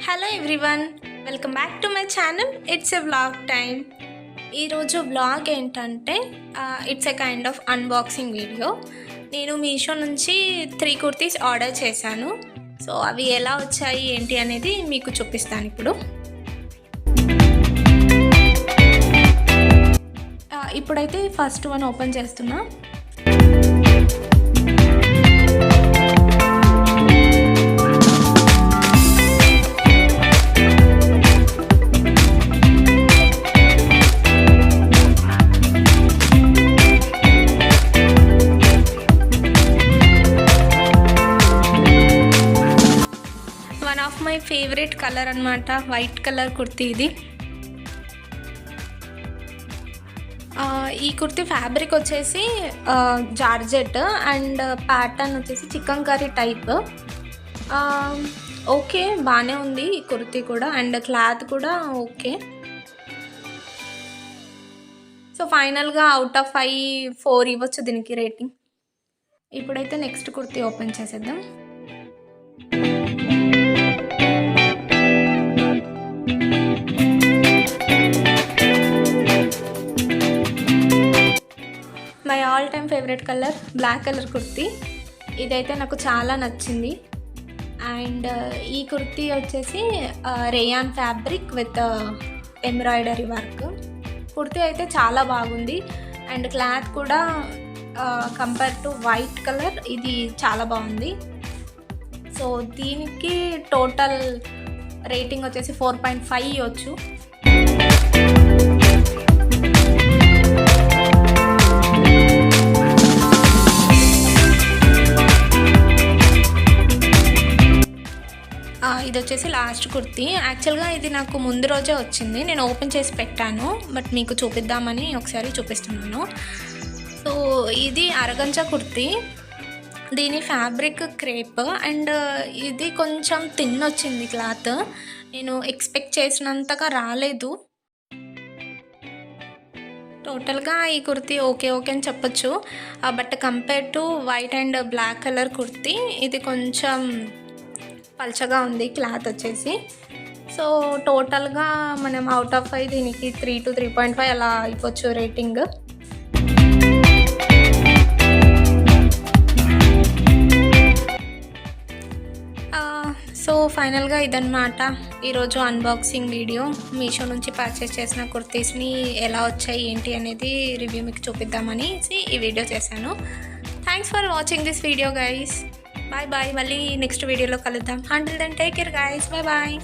Hello everyone, welcome back to my channel. It's a vlog time. ఈరోజు vlog ఏంటంటే it's a kind of unboxing video. నేను మీషో నుంచి 3 kurtis order చేశాను. So అవి ఎలా వచ్చాయి ఏంటి అనేది మీకు చూపిస్తాను ఇప్పుడు. ఇప్పుడైతే ఫస్ట్ వన్ ఓపెన్ చేస్తున్నా. మై ఫేవరెట్ కలర్ అన్నమాట, వైట్ కలర్ కుర్తీ ఇది. ఈ కుర్తీ ఫ్యాబ్రిక్ వచ్చేసి జార్జెట్ అండ్ ప్యాటర్న్ వచ్చేసి చికెన్ కర్రీ టైప్. ఓకే, బాగానే ఉంది ఈ కుర్తీ కూడా, అండ్ క్లాత్ కూడా ఓకే. సో ఫైనల్గా అవుట్ ఆఫ్ 5 4 ఇవ్వచ్చు దీనికి రేటింగ్. ఇప్పుడైతే నెక్స్ట్ కుర్తీ ఓపెన్ చేసేద్దాం. My all time favourite colour black colour kurti. ఇదైతే నాకు చాలా నచ్చింది. అండ్ ఈ కుర్తీ వచ్చేసి rayon fabric with embroidery work. Kurti అయితే చాలా బాగుంది అండ్ క్లాత్ కూడా కంపేర్ టు వైట్ కలర్ ఇది చాలా బాగుంది. సో దీనికి టోటల్ రేటింగ్ వచ్చేసి 4.5 ఇవ్వచ్చు. ఇది వచ్చేసి లాస్ట్ కుర్తీ. యాక్చువల్గా ఇది నాకు ముందు రోజే వచ్చింది, నేను ఓపెన్ చేసి పెట్టాను, బట్ మీకు చూపిద్దామని ఒకసారి చూపిస్తున్నాను. సో ఇది అరగంజ కుర్తీ. దీని ఫ్యాబ్రిక్ క్రేప్ అండ్ ఇది కొంచెం థిన్ వచ్చింది క్లాత్. నేను ఎక్స్పెక్ట్ చేసినంతగా రాలేదు. టోటల్గా ఈ కుర్తీ ఓకే అని చెప్పొచ్చు. But compare to white and black colour kurti ఇది కొంచెం పల్చగా ఉంది క్లాత్ వచ్చేసి. సో టోటల్గా మనం అవుట్ ఆఫ్ 5 దీనికి 3 to 3.5 అలా ఇవ్వచ్చు రేటింగ్. సో ఫైనల్గా ఇదన్నమాట ఈరోజు అన్బాక్సింగ్ వీడియో. మీషో నుంచి పర్చేస్ చేసిన కుర్తీస్ని ఎలా వచ్చాయి ఏంటి అనేది రివ్యూ మీకు చూపిద్దామని ఈ వీడియో చేశాను. Thanks for watching this video guys. Bye మళ్ళీ నెక్స్ట్ వీడియోలో కలుద్దాం. Until then take care guys. Bye.